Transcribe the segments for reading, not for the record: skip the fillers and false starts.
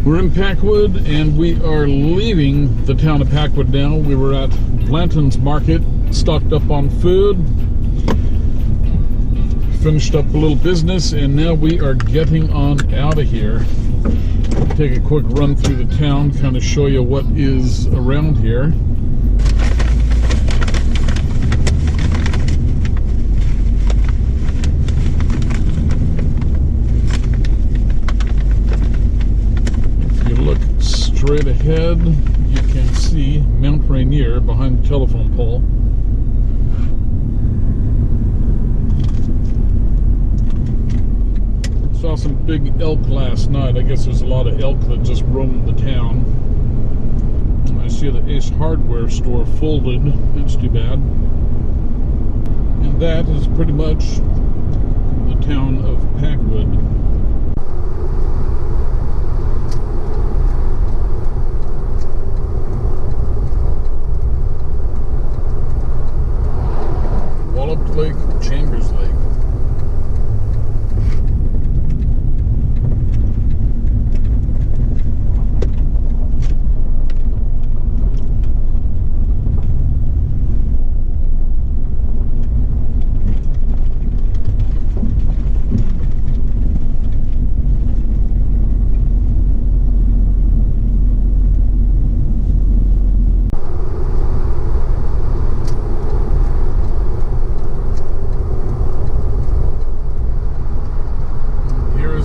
We're in Packwood, and we are leaving the town of Packwood now. We were at Blanton's Market, stocked up on food, finished up a little business, and now we are getting on out of here. Take a quick run through the town, kind of show you what is around here. Straight ahead, you can see Mount Rainier behind the telephone pole. Saw some big elk last night. I guess there's a lot of elk that just roam the town. I see the Ace Hardware store folded. It's too bad. And that is pretty much the town of Packwood. Lake, Chambers Lake.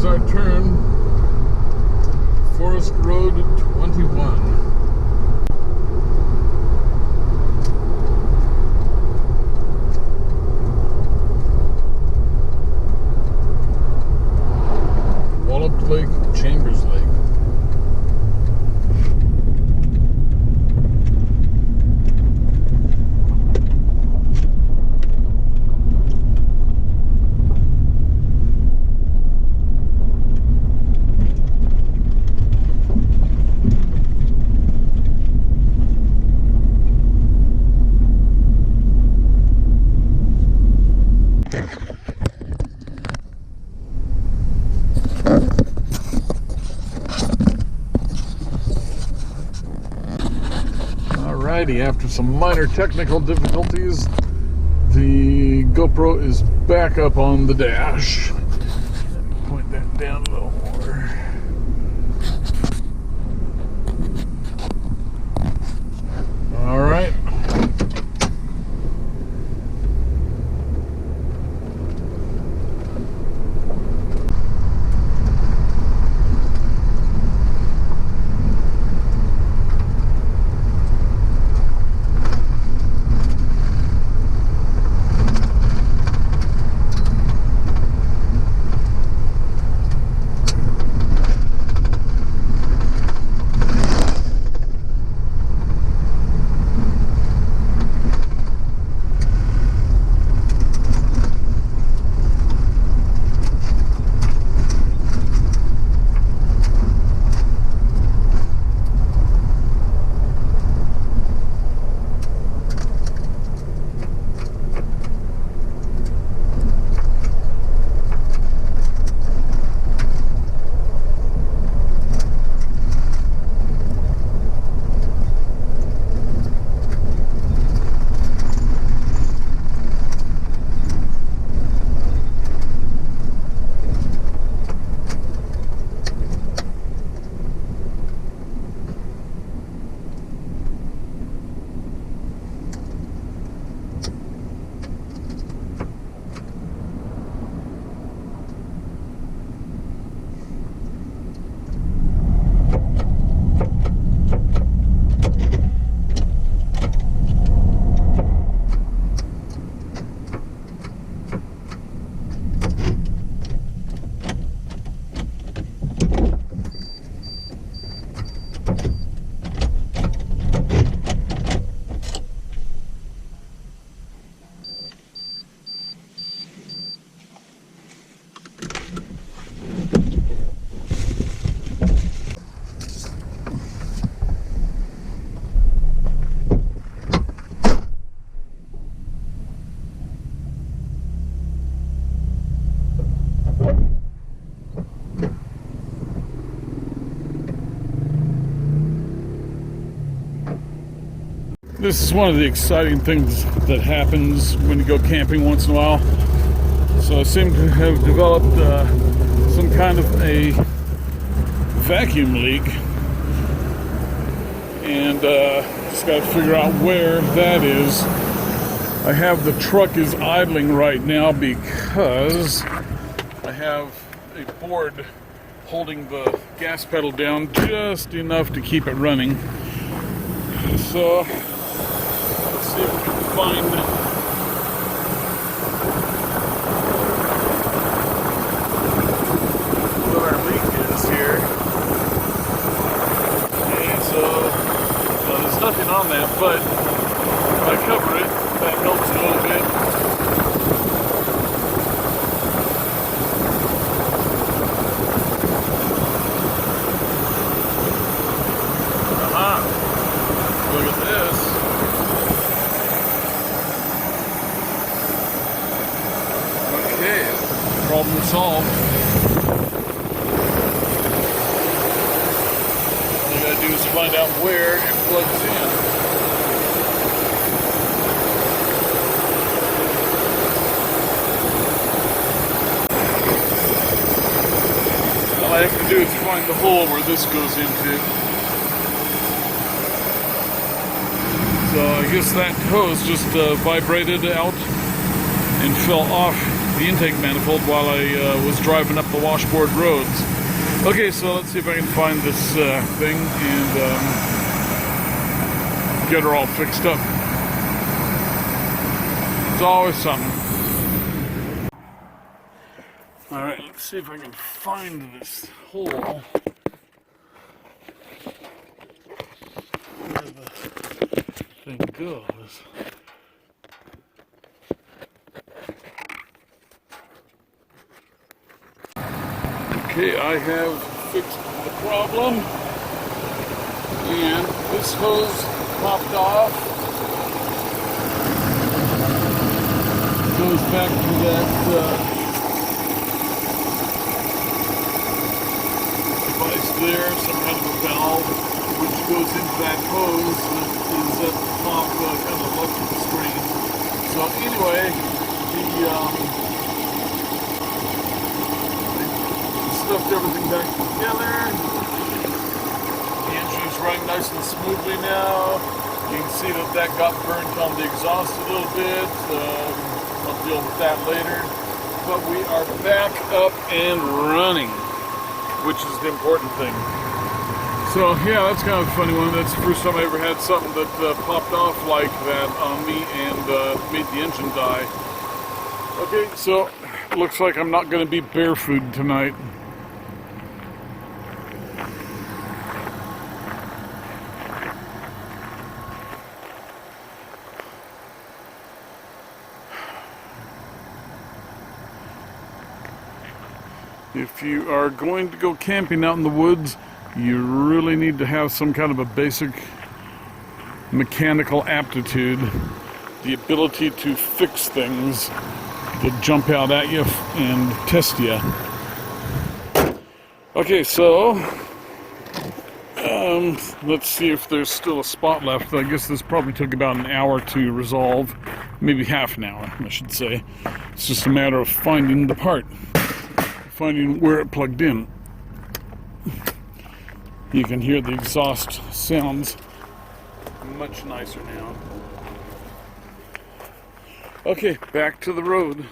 Our turn, Forest Road 21. Wallop Lake, Chambers Lake. Alrighty, after some minor technical difficulties, the GoPro is back up on the dash. Let me point that down a little more. Alright. this is one of the exciting things that happens when you go camping once in a while. So I seem to have developed some kind of a vacuum leak, and just got to figure out where that is. I have the truck is idling right now because I have a board holding the gas pedal down just enough to keep it running. So let's see if we can find what our leak is here. Okay, so there's nothing on that, but if I cover it, that helps a little bit. Look at this. Okay, problem solved. All I gotta do is find out where it plugs in. All I have to do is find the hole where this goes into. So I guess that hose just vibrated out and fell off the intake manifold while I was driving up the washboard roads. Okay, so let's see if I can find this thing and get her all fixed up. It's always something. Alright, let's see if I can find this hole. Where the thing goes. Okay, I have fixed the problem, and this hose popped off. Goes back to that device there, some kind of a valve, which goes into that hose that is at the top, kind of electrical screen. So anyway, stuffed everything back together. The engine is running nice and smoothly now. You can see that that got burnt on the exhaust a little bit. I'll deal with that later. But we are back up and running, which is the important thing. So yeah, that's kind of a funny one. That's the first time I ever had something that popped off like that on me and made the engine die. Okay, so looks like I'm not going to be barefoot tonight. If you are going to go camping out in the woods, you really need to have some kind of a basic mechanical aptitude, the ability to fix things that jump out at you and test you. Okay, so let's see if there's still a spot left. I guess this probably took about an hour to resolve, maybe half an hour, I should say. It's just a matter of finding the part, finding where it plugged in. You can hear the exhaust sounds much nicer now. Okay, back to the road.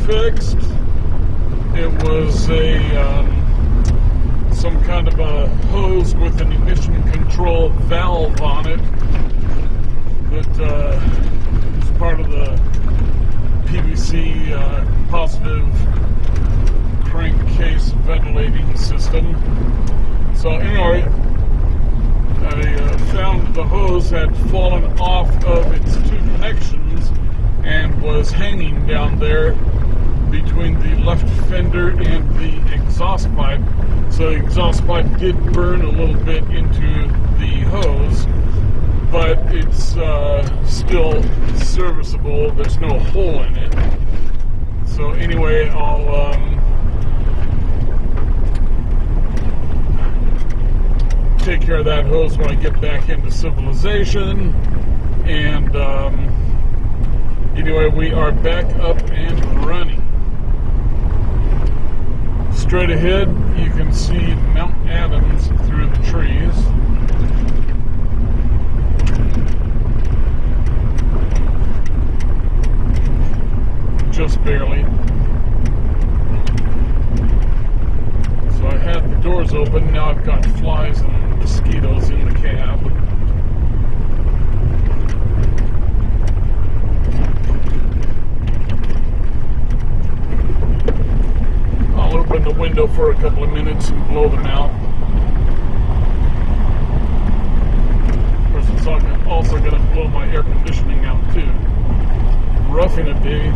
fixed. It was some kind of a hose with an emission control valve on it that is part of the PVC positive crankcase ventilating system. So anyway, I found the hose had fallen off of its two connections and was hanging down there between the left fender and the exhaust pipe. So the exhaust pipe did burn a little bit into the hose, but it's still serviceable. There's no hole in it. So anyway, I'll take care of that hose when I get back into civilization. And anyway, we are back up and running. Straight ahead, you can see Mount Adams through the trees. Just barely. So I had the doors open, now I've got flies and mosquitoes in the cab. I'll open the window for a couple of minutes and blow them out. Of course, it's also going to blow my air conditioning out too. Roughing it, day.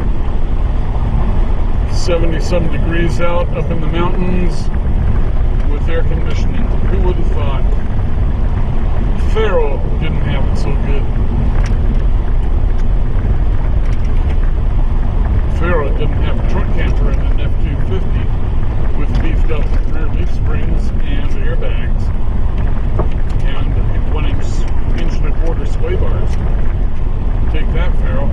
70-some degrees out up in the mountains with air conditioning. Who would have thought? Faro didn't have it so good. Faro didn't have a trunk camper in an F-250 with beefed up rear leaf springs and airbags and 1-inch and a quarter sway bars. Take that, Faro.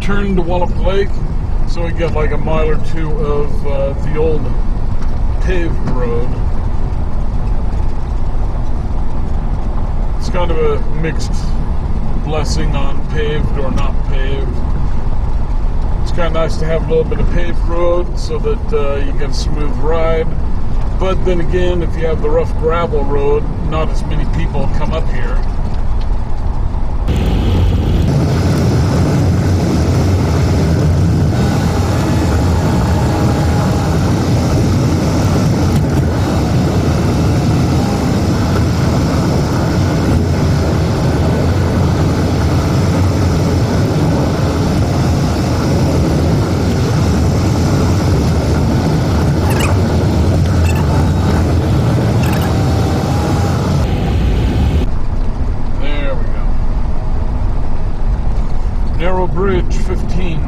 Turn to Wallop Lake, so we get like a mile or two of the old paved road. It's kind of a mixed blessing on paved or not paved. It's kind of nice to have a little bit of paved road so that you get a smooth ride, but then again, if you have the rough gravel road, not as many people come up here. Narrow Bridge 15.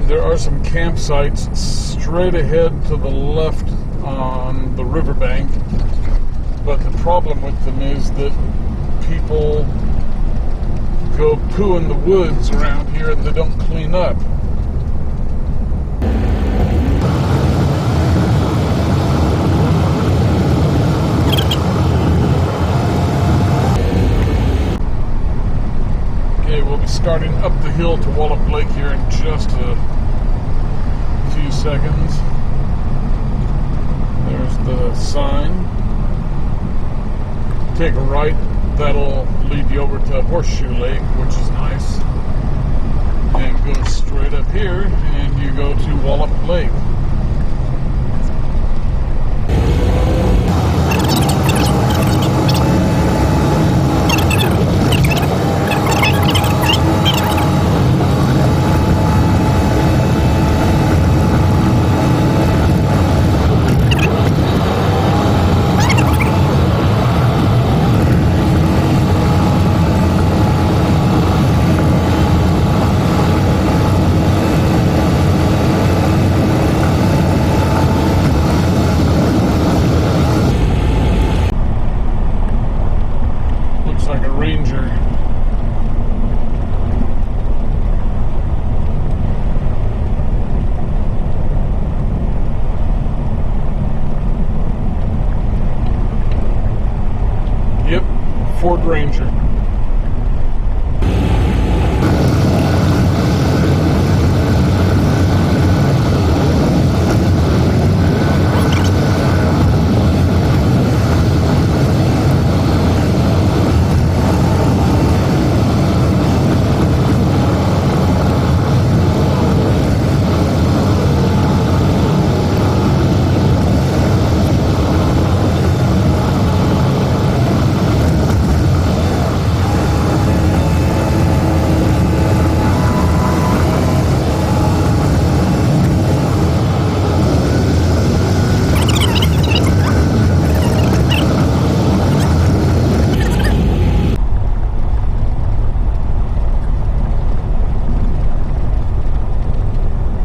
There are some campsites straight ahead to the left on the riverbank, but the problem with them is that people go poo in the woods around here and they don't clean up. We'll be starting up the hill to Wallop Lake here in just a few seconds. There's the sign. Take a right, that'll lead you over to Horseshoe Lake, which is nice. And go straight up here and you go to Wallop Lake. Ford Ranger.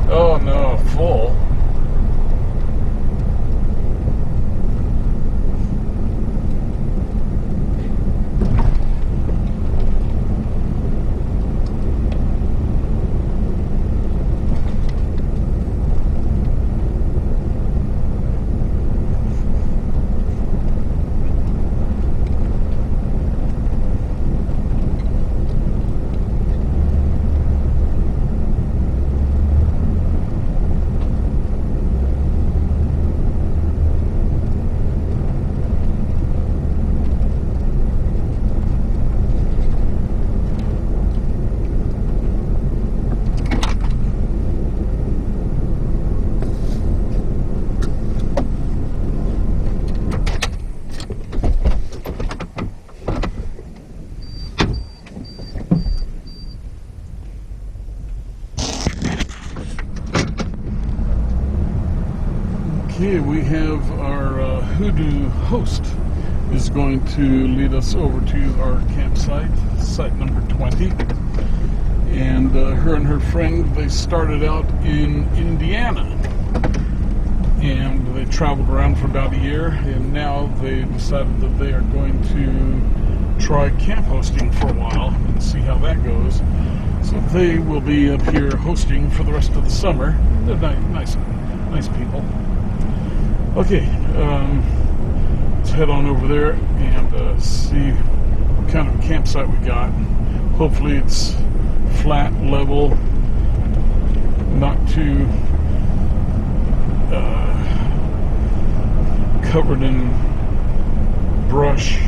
Oh no, full. Okay, we have our Hoodoo host is going to lead us over to our campsite, site number 20. And her and her friend, they started out in Indiana. And they traveled around for about a year, and now they decided that they are going to try camp hosting for a while and see how that goes. So they will be up here hosting for the rest of the summer. They're nice people. Okay, let's head on over there and see what kind of a campsite we got. Hopefully it's flat, level, not too covered in brush.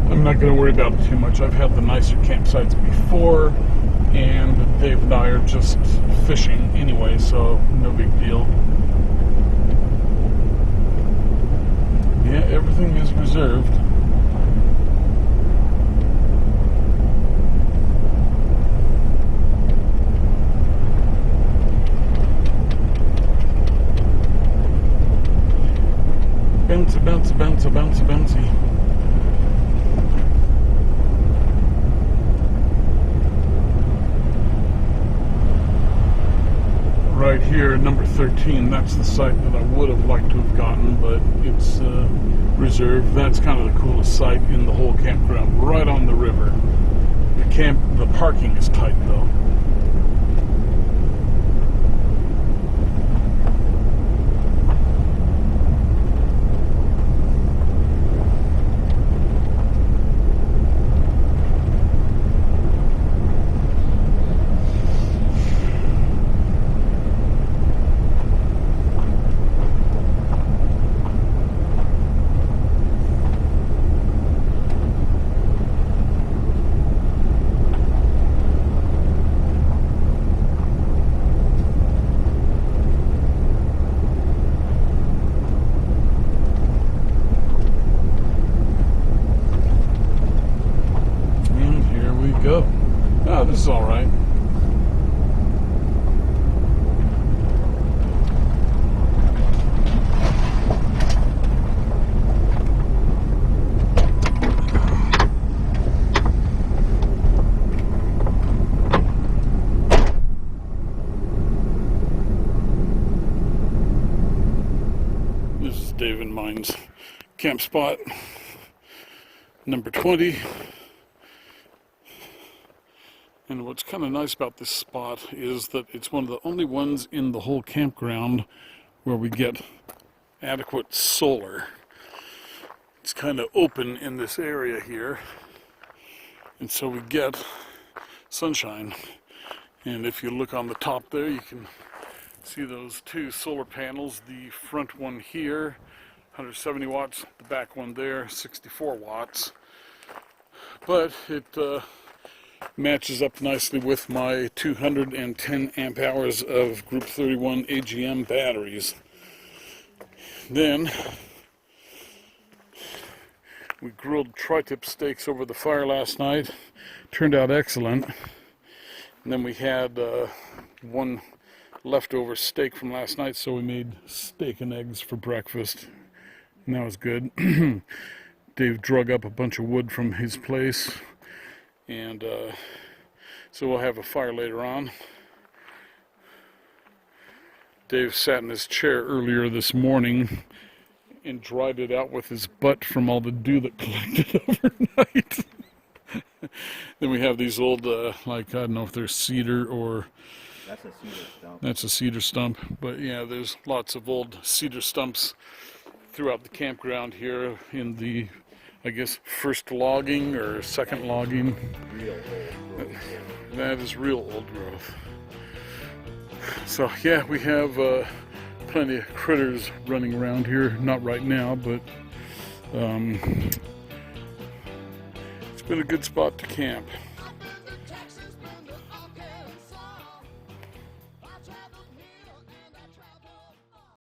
I'm not going to worry about it too much. I've had the nicer campsites before, and Dave and I are just fishing anyway, so no big deal. Yeah, everything is reserved. Bouncy, bouncy, bouncy, bouncy, bouncy. Right here, number 13, that's the site that I would have liked to have gotten, but it's reserved. That's kind of the coolest site in the whole campground, right on the river. The parking is tight though. Dave and mine's camp spot, number 20. And what's kind of nice about this spot is that it's one of the only ones in the whole campground where we get adequate solar. It's kind of open in this area here, and so we get sunshine. And if you look on the top there, you can see those two solar panels. The front one here, 170 watts, the back one there, 64 watts. But it matches up nicely with my 210 amp hours of Group 31 AGM batteries. Then we grilled tri-tip steaks over the fire last night. Turned out excellent. And then we had one leftover steak from last night, so we made steak and eggs for breakfast. And that was good. Dave drug up a bunch of wood from his place. And so we'll have a fire later on. Dave sat in his chair earlier this morning and dried it out with his butt from all the dew that collected overnight. Then we have these old, like, I don't know if they're cedar or... That's a cedar stump. That's a cedar stump. But yeah, there's lots of old cedar stumps throughout the campground here in the, I guess, first logging or second logging. Real old growth. That is real old growth. So yeah, we have plenty of critters running around here. Not right now, but it's been a good spot to camp.